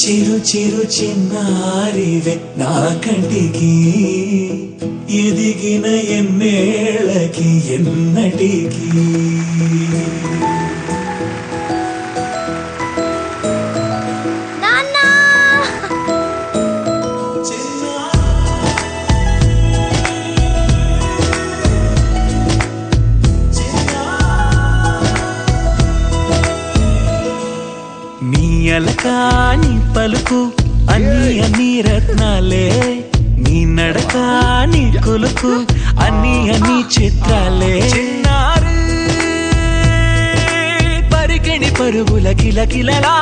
చిరు చిరు చిన్నారివే నా కంటికి ఎదిగిన ఎన్నేళ్ళకి ఎన్నటికి నీ పలుకు అన్ని అన్ని రత్నాలే, నీ నడక నీ కొలుకు అన్ని అన్ని చిత్రాలే. చిన్నారు పరికిణి పరుగుల కిలకిలలాగోదారి,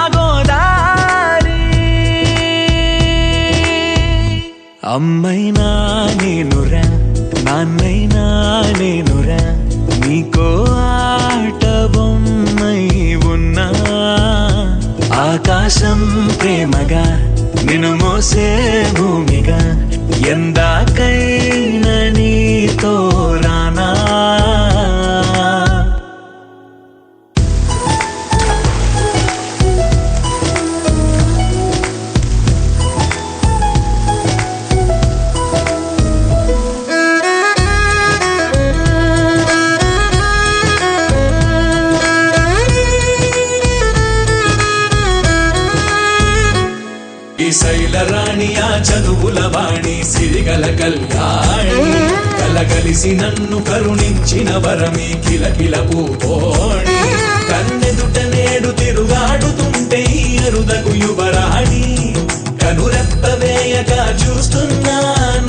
అమ్మైనా నేనురా నాన్నైనా నేనురా, నీకో ఆట బొమ్మై ఉన్నా. ఆకాశం ప్రేమగా నిన్ను మోసే భూమిగా, ఎందాకైనా నీతో రానా. శైలరాణియా చదువుల వాణి సిరిగల కళ్యాణి, కలగలిసి నన్ను కరుణించిన వరమి కిలకిల పూకోణి. కన్నెదుట నేడు తిరుగాడుతుంటే ఈ అరుదగు యువరాణి, కనురెప్ప వేయక చూస్తున్నా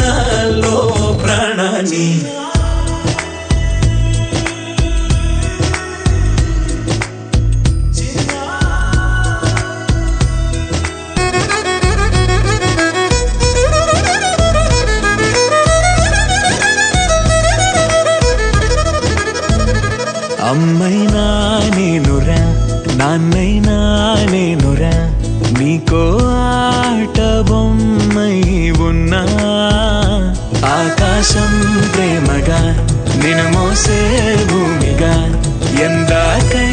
నాలో ప్రాణాన్ని. అమ్మైనా నేనురా నాన్నైనా నేనురా, నీకో ఆట బొమ్మై ఉన్నా. ఆకాశం ప్రేమగా నిన్ను మోసే భూమిగా, ఎందాకై